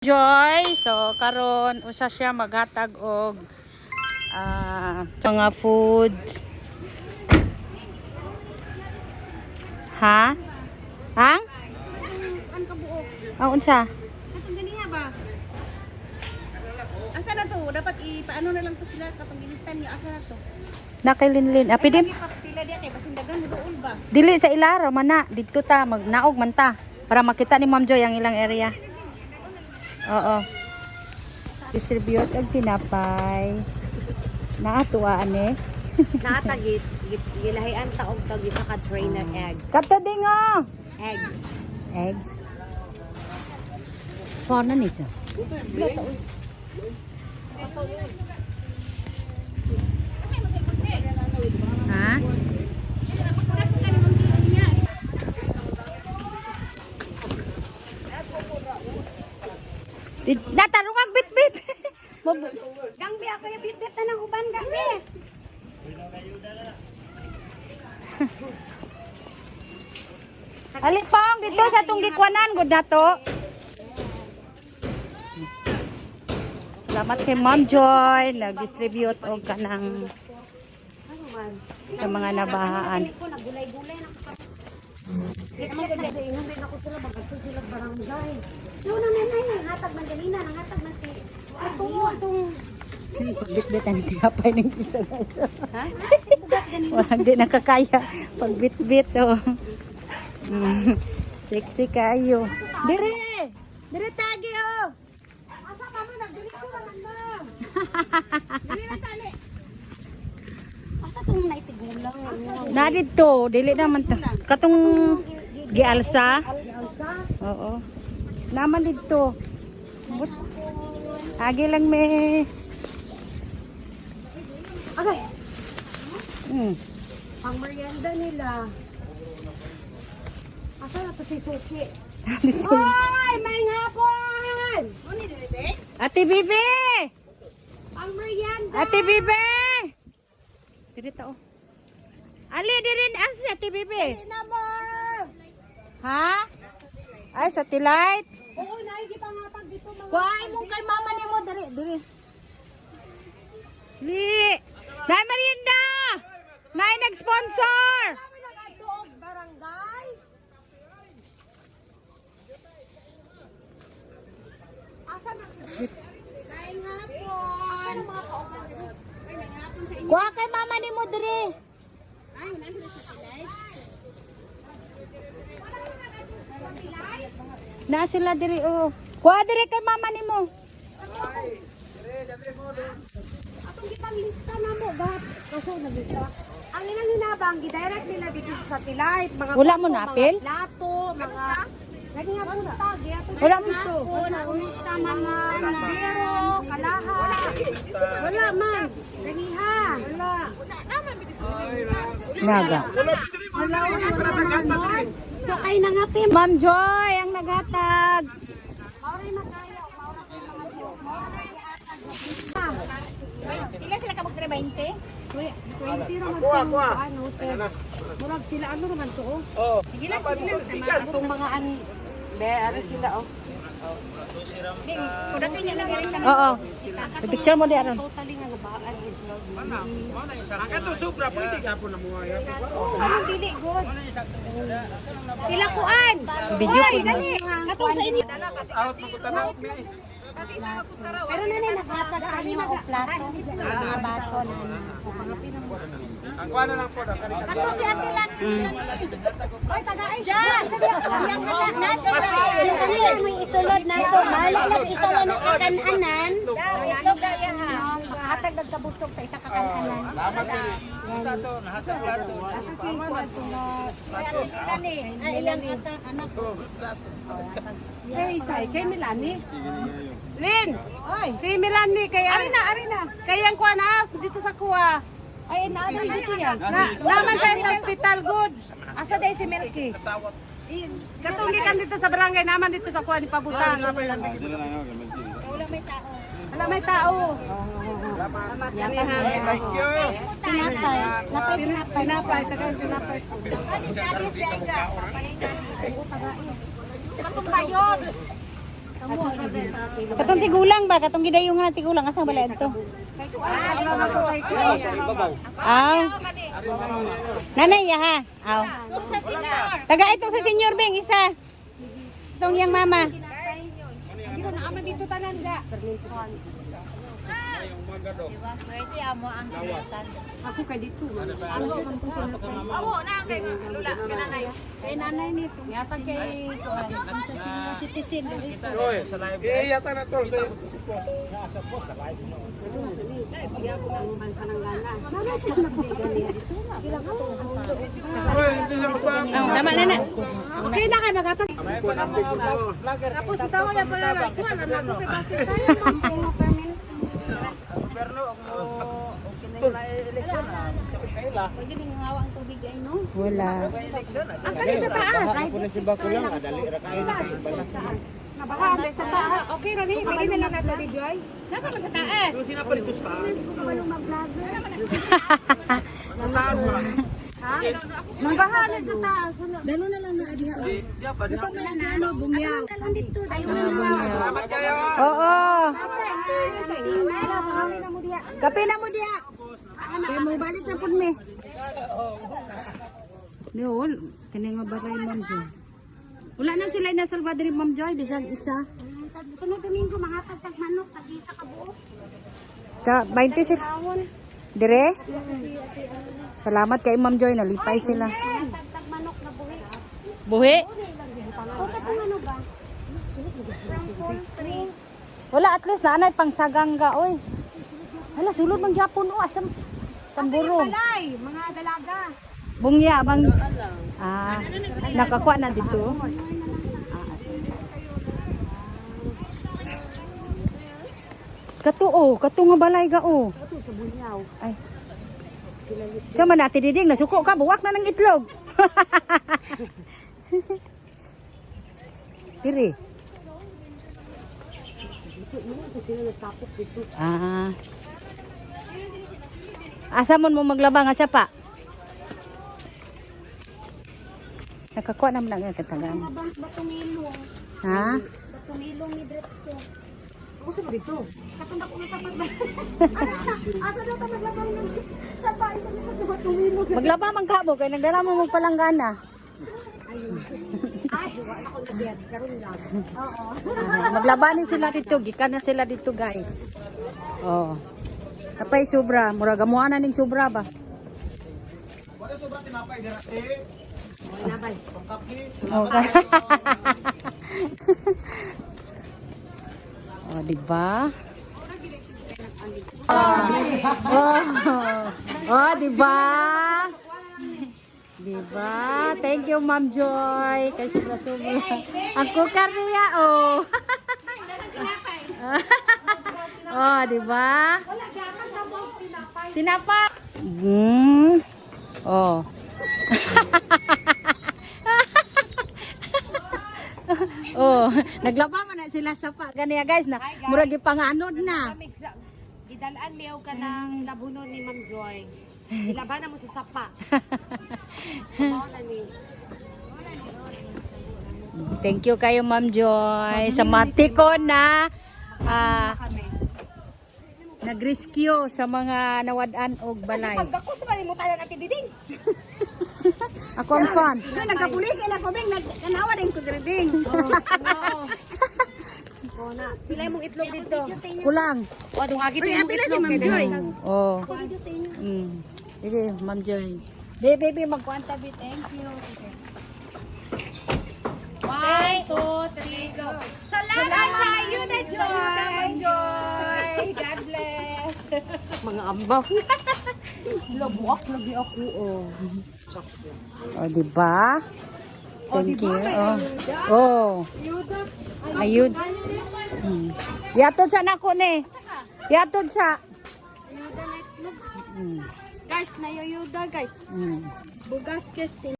Joy, so karon usa siya maghatag og mga foods. Ha? Hang? An kabuok. Unsa? Katong ganiha ba? Asa na to? Dapat ipaano na lang to sila katong gilistan niya. Asa na to? Nakailinlin. Pwede Pila diya kay basin dagan duol ba? dili sa ilaro man na didto ta magnaog man ta para makita ni Ma'am Joy ang ilang area. Oo. Distribute og tinapay. Naatuwaan eh. Natagit, gilahian ta og tag isa ka tray na egg. Kato dingo. Eggs. Eggs. Paano ni siya? Ha? Natarong bit-bit. Gangbi ako yung bitbit na ng uban gangbi. Alipong dito sa tong gikwanan gud nato. Salamat kay Ma'am Joy nag-distribute og kanang sa mga nabahaan. Ko nagulay-gulay na ko. Di naman gud ingon din ako sila bagto sila barangay. So na nanay hatag man ganina nang hatag man si ato atong Pagbit-bitan ni tinapay ng isa guys. ha? Bugas ganina. Wala di nakakaya pagbit-bit oh. Sexy kayo. Dire! Dire tagi oh. Asa pa mo nagdili ko lang na. Dili na tali. Asa tong naitigulang Na dito, dili naman ta. Katong gialsa. Alsa. Oo. Naman dito. But, agi lang me. Okay. Hmm. Ang merienda nila. Asa na to si Suki? Dito. Ay, may hapon! Uni dili be? Ate Bibi! Ang merienda! Ate Bibi! Diri ta oh. Ali diri as Ate Bibi. na mo! Ha? Ay satellite. Oo, naikipanghatag dito mga... Kuhay mo kay mama nimo diri diri. Li. Nay merienda. Nay nag-sponsor. Kami nag-atuog barangay. Asa na? May hapon. Ano mga kauban diri? Ay may hapon sa inyo. Kuha kay mama nimo diri. Ay wala sila sa tilay. Na sila diri oh. Kuha diri kay mama nimo. Atong gipanglista na mo ba? Kaso naglista. Ang ilang hinabang, gidirect nila dito sa satellite. Mga Wala mo plato, napil? Mga plato, mga... Lagi nga punta. Wala mo to. Naulista mga nabiro, kalaha. Wala man. Lagi ha. Wala. Naga. Wala sa mga so kay nangapim. Ma'am Joy ang naghatag. Mauray na kayo. Mauray kayo mga to. Mauray Pila sila kabog diri 20? 20 naman to. Ano to? Murag sila ano naman to? Oh. Sige lang, sige lang. Itong mga be, ano sila oh. Di, kudatin niya lang diri ka na. Oo. Picture mo di aron. Totally nga nabaan yung job. Ang ato sobra pwede gapon na mga yapo. Ang dili good. Sila kuan. Video ko. Dali. Katong sa inyo. Out mo ko tanawag mi. Pero nanay naghatag sa inyo og plato, mga baso na. Ang kuha na lang po da kani. Kato si Ate Lan. Oy, taga-ay. Diyan. Yang anak nasa Dili may isulod na to. Mali lang isulod na kakananan. Ito gaya ha. Hatag nagkabusog sa isa kakananan. Salamat diri. Ay ilang ata anak ko. Kay Milani. Lin! Oy, si Milani kay Arina. Kay ang kuha na dito sa kuha. Ay, naadang dito yan. Naman sa hospital good. Asa day si Melky? Katong gikan dito sa barangay naman dito sa kuha ni Pabutan. Wala may tao. Wala may tao. Thank you. Tinapay sa kan tinapay. Katong bayot. Katong tigulang ba? Katong gidayong nga tigulang. Asa bala ito? Aw. Nanay ya ha? Aw. Taga ito sa senior beng isa. Itong yang mama. Ako kay dito. Ano man to sa kay nanay nito. Yata kay citizen. Oy, sa live. Eh, yata na to. Oy, hindi siya pa. Tama na na. Okay na kay magatag. Tapos tawo ya pala lang. Kuha na ako kay base tayo. Pwede ning hawa ang tubig ay no. Wala. Ang kani sa taas. Si Bako lang, adali ra kayo. Nabahan sa taas. Okay ra ni, pwede na lang nato di Joy. Napa man sa taas? Kung sino pa dito sa taas? Sa taas ba? Ha? Nabahan sa taas. Dalo na lang na diha. Diya pa. Ano bumyaw. Lang dito dayo na. Salamat kayo. Oo. Kami na mo diha. Kape na mo diya. Kaya mo balik na pud mi. Niol, kani nga baray Ma'am Joy. Wala na sila na Salvador Ma'am Joy, bisag isa. Sa sunod domingo mga tag manok tag isa ka buo. Ka 26 Tawon. dire. Salamat kay Ma'am Joy, nalipay sila. Tag manok na buhi. Buhi. O katong ano ba? Wala at least naanay pang sagangga oy. Hala sulod man gyapon o asam tamburong. Balay, mga dalaga. Bungya bang nakakuha na dito. Kato nga balay ga o. Ito sa bunyaw. Ay. Sama na ati diding nasuko ka buwak na ng itlog. Diri. Ito sila nagtapok dito. Asa mo maglaba nga siya pa? Nakakuha naman ang katagang. Mga bangs batong ilong. Ha? Batong ilong ni Dretso. Ako sa dito. Katong dako nga sapas ba? Ano siya? Asa daw ta naglabang ng sa pa ito dito sa batong ilong. Maglaba man ka mo kay nagdala mo magpalanggana. Ay, wala ko gabiyat karon lang. Oo. Maglaba ni sila dito, gikan na sila dito guys. Oh. Kapay sobra, mura gamuha na ning sobra ba? Wala sobra tinapay dira eh. Nabay. Kapi. Okay. Oh, di ba? Oh, di ba? Di ba? Thank you, Ma'am Joy. Kay sobra-sobra. Ang kukar niya, oh. Oh, di ba? Tinapa. Oh. Oh, naglaba man na sila sa pa. Kaniya guys na murag ipanganod na. Gidalaan miyaw ka ng labunon ni Ma'am Joy. Ilaban mo sa sapa. Sumaw na ni. Thank you kayo Ma'am Joy sa matiko na nag-rescue sa mga nawadan og balay. Pagdako sa palimutan natin diding. Ako ang fan. Nagkapulikin ako bing nagkanawa din ko diri bing. Oh, na. Pila mong itlog dito. Kulang. O duhagi to yung itlog kay Joy. Oh. Dito sa inyo. Sige, Ma'am Joy. Baby, magkwanta bi. Thank you. 1, 2, 3, go. Salamat sa iyo na Joy. God bless. Mga ambak. Labuak lagi ako oh. Oh, di ba? Thank you. Oh. Ayud. Yatod sa nako ni. Yatod sa. Ayuda na itlog. Guys, nayayuda guys. Mm. Bugas kesting.